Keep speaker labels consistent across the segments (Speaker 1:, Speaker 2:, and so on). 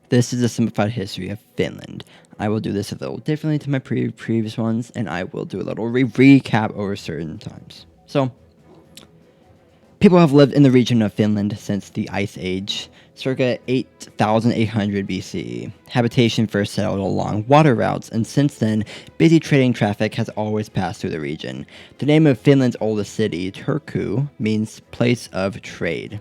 Speaker 1: This is a simplified history of Finland. I will do this a little differently to my previous ones, and I will do a little recap over certain times. So, people have lived in the region of Finland since the Ice Age, circa 8,800 BCE. Habitation first settled along water routes, and since then, busy trading traffic has always passed through the region. The name of Finland's oldest city, Turku, means place of trade.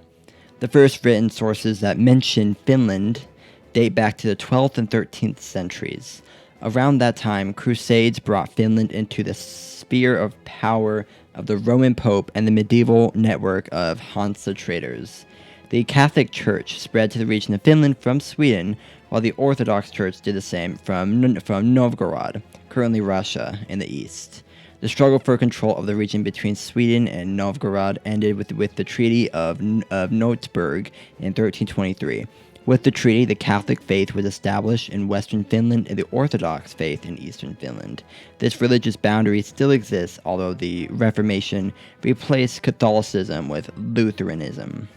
Speaker 1: The first written sources that mention Finland date back to the 12th and 13th centuries. Around that time, Crusades brought Finland into the sphere of power of the Roman Pope and the medieval network of Hansa traders. The Catholic Church spread to the region of Finland from Sweden, while the Orthodox Church did the same from Novgorod, currently Russia, in the east. The struggle for control of the region between Sweden and Novgorod ended with the Treaty of Noteburg in 1323. With the treaty, the Catholic faith was established in western Finland and the Orthodox faith in eastern Finland. This religious boundary still exists, although the Reformation replaced Catholicism with Lutheranism.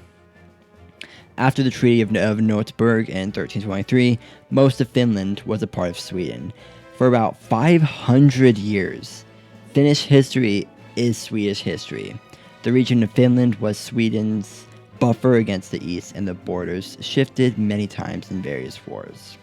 Speaker 1: After the Treaty of Noteburg in 1323, most of Finland was a part of Sweden. For about 500 years, Finnish history is Swedish history. The region of Finland was Sweden's buffer against the east, and the borders shifted many times in various wars.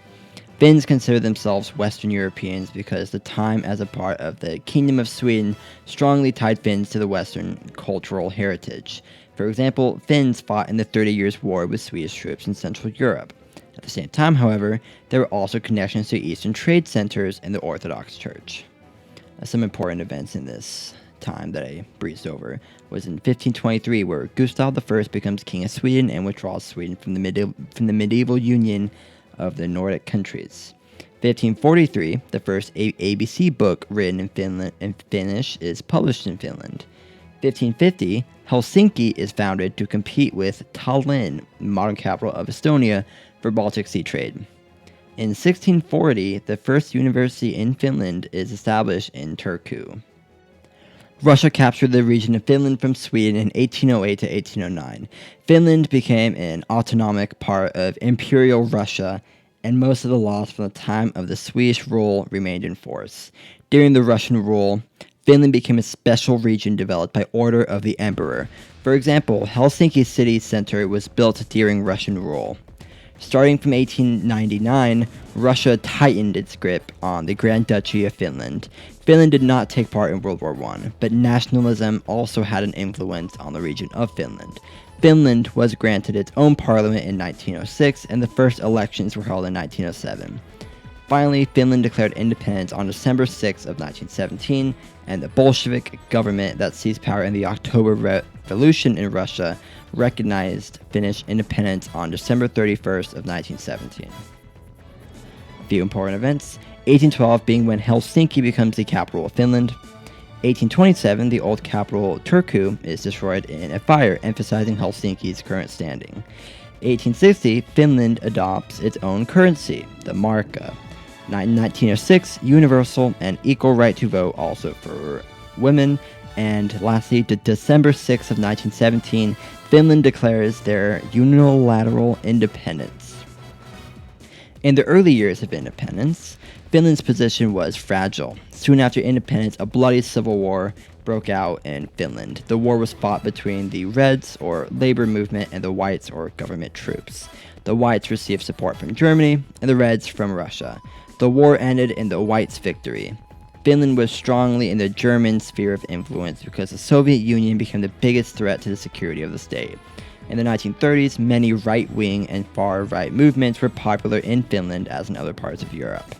Speaker 1: Finns consider themselves Western Europeans because the time as a part of the Kingdom of Sweden strongly tied Finns to the Western cultural heritage. For example, Finns fought in the 30 Years' War with Swedish troops in Central Europe. At the same time, however, there were also connections to Eastern trade centers and the Orthodox Church. Some important events in this time that I breezed over was in 1523, where Gustav I becomes king of Sweden and withdraws Sweden from the medieval union of the Nordic countries. 1543, the first ABC book written in Finnish is published in Finland. 1550, Helsinki is founded to compete with Tallinn, modern capital of Estonia, for Baltic Sea trade. In 1640, the first university in Finland is established in Turku. Russia captured the region of Finland from Sweden in 1808 to 1809. Finland became an autonomic part of Imperial Russia, and most of the laws from the time of the Swedish rule remained in force. During the Russian rule, Finland became a special region developed by order of the emperor. For example, Helsinki city center was built during Russian rule. Starting from 1899, Russia tightened its grip on the Grand Duchy of Finland. Finland did not take part in World War I, but nationalism also had an influence on the region of Finland. Finland was granted its own parliament in 1906, and the first elections were held in 1907. Finally, Finland declared independence on December 6 of 1917, and the Bolshevik government that seized power in the October Revolution in Russia recognized Finnish independence on December 31st of 1917. A few important events. 1812 being when Helsinki becomes the capital of Finland. 1827, the old capital Turku is destroyed in a fire, emphasizing Helsinki's current standing. 1860, Finland adopts its own currency, the marka. 1906, universal and equal right to vote also for women. And lastly, December 6th of 1917, Finland declares their unilateral independence. In the early years of independence, Finland's position was fragile. Soon after independence, a bloody civil war broke out in Finland. The war was fought between the Reds, or labor movement, and the Whites, or government troops. The Whites received support from Germany, and the Reds from Russia. The war ended in the Whites' victory. Finland was strongly in the German sphere of influence because the Soviet Union became the biggest threat to the security of the state. In the 1930s, many right-wing and far-right movements were popular in Finland as in other parts of Europe.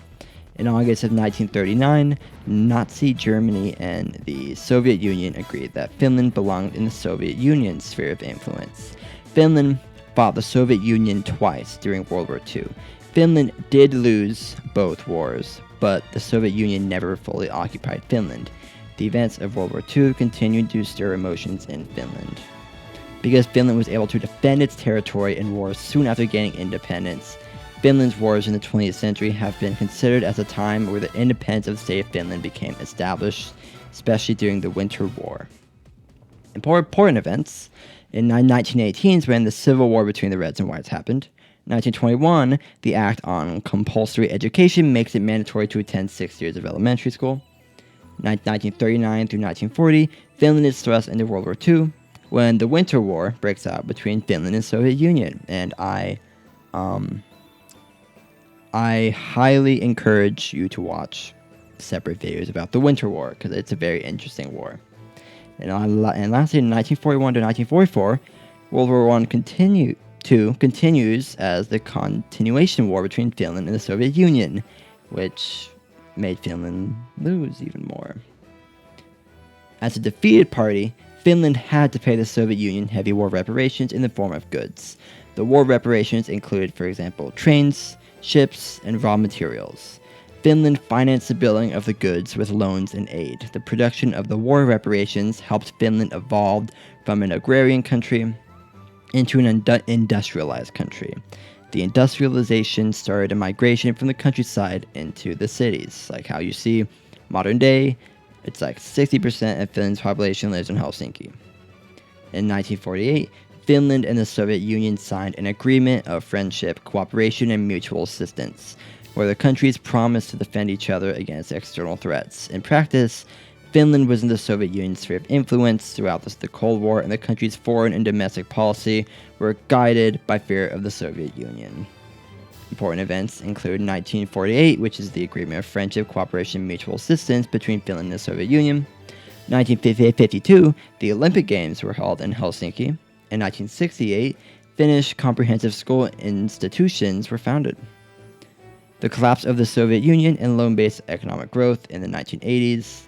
Speaker 1: In August of 1939, Nazi Germany and the Soviet Union agreed that Finland belonged in the Soviet Union's sphere of influence. Finland fought the Soviet Union twice during World War II. Finland did lose both wars, but the Soviet Union never fully occupied Finland. The events of World War II continued to stir emotions in Finland. Because Finland was able to defend its territory in wars soon after gaining independence, Finland's wars in the 20th century have been considered as a time where the independence of the state of Finland became established, especially during the Winter War. Important events. In 1918 is when the Civil War between the Reds and Whites happened. 1921, the Act on Compulsory Education makes it mandatory to attend 6 years of elementary school. 1939 through 1940, Finland is thrust into World War II, when the Winter War breaks out between Finland and Soviet Union. And I highly encourage you to watch separate videos about the Winter War, because it's a very interesting war. And lastly, in 1941 to 1944, World War I continues as the continuation war between Finland and the Soviet Union, which made Finland lose even more. As a defeated party, Finland had to pay the Soviet Union heavy war reparations in the form of goods. The war reparations included, for example, trains, ships, and raw materials. Finland financed the building of the goods with loans and aid. The production of the war reparations helped Finland evolve from an agrarian country into an industrialized country. The industrialization started a migration from the countryside into the cities, like how you see modern day. It's like 60% of Finland's population lives in Helsinki. In 1948, Finland and the Soviet Union signed an agreement of friendship, cooperation, and mutual assistance, where the countries promised to defend each other against external threats. In practice, Finland was in the Soviet Union's sphere of influence throughout the Cold War, and the country's foreign and domestic policy were guided by fear of the Soviet Union. Important events include 1948, which is the Agreement of Friendship, Cooperation, and Mutual Assistance between Finland and the Soviet Union. 1952, the Olympic Games were held in Helsinki. In 1968, Finnish comprehensive school institutions were founded. The collapse of the Soviet Union and loan-based economic growth in the 1980s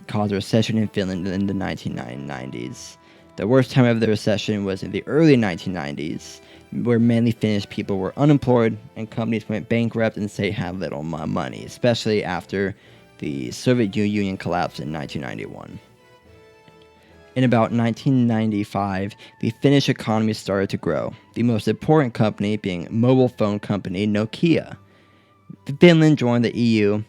Speaker 1: caused a recession in Finland in the 1990s. The worst time of the recession was in the early 1990s, where many Finnish people were unemployed and companies went bankrupt and they had little money, especially after the Soviet Union collapsed in 1991. In about 1995, the Finnish economy started to grow, the most important company being mobile phone company Nokia. Finland joined the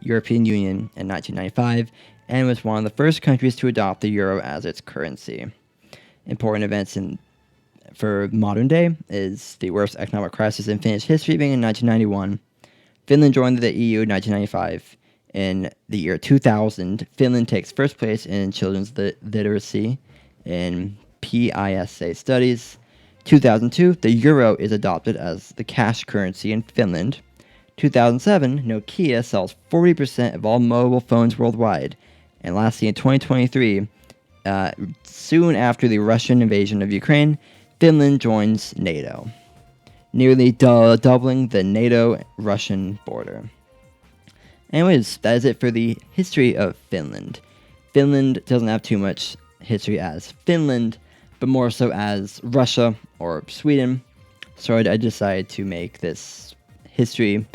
Speaker 1: European Union, in 1995, and was one of the first countries to adopt the euro as its currency. Important events for modern day is the worst economic crisis in Finnish history being in 1991. Finland joined the EU in 1995. In the year 2000, Finland takes first place in children's literacy in PISA studies. 2002, the euro is adopted as the cash currency in Finland. 2007, Nokia sells 40% of all mobile phones worldwide. And lastly, in 2023, soon after the Russian invasion of Ukraine, Finland joins NATO, nearly doubling the NATO-Russian border. Anyways, that is it for the history of Finland. Finland doesn't have too much history as Finland, but more so as Russia or Sweden. So I decided to make this history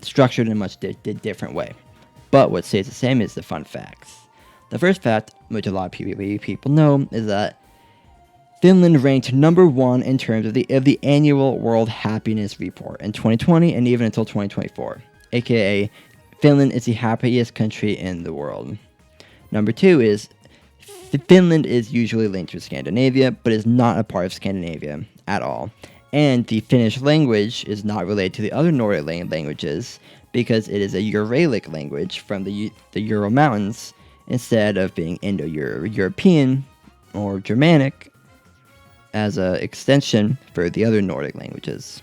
Speaker 1: structured in a much different way. But what stays the same is the fun facts. The first fact, which a lot of people know, is that Finland ranked number 1 in terms of the annual World Happiness Report in 2020 and even until 2024. AKA, Finland is the happiest country in the world. Number 2 is Finland is usually linked to Scandinavia, but is not a part of Scandinavia at all. And the Finnish language is not related to the other Nordic languages because it is a Uralic language from the Ural Mountains instead of being Indo-European or Germanic as an extension for the other Nordic languages.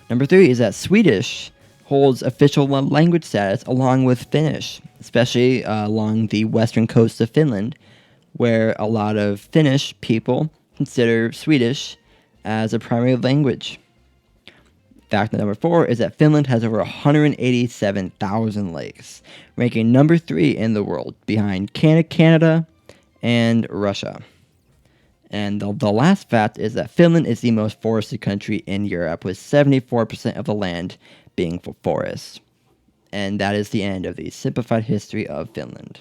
Speaker 1: Number 3 is that Swedish holds official language status along with Finnish, especially along the western coast of Finland, where a lot of Finnish people consider Swedish as a primary language. Fact number 4 is that Finland has over 187,000 lakes, ranking number 3 in the world, behind Canada and Russia. And the last fact is that Finland is the most forested country in Europe, with 74% of the land being for forests. And that is the end of the simplified history of Finland.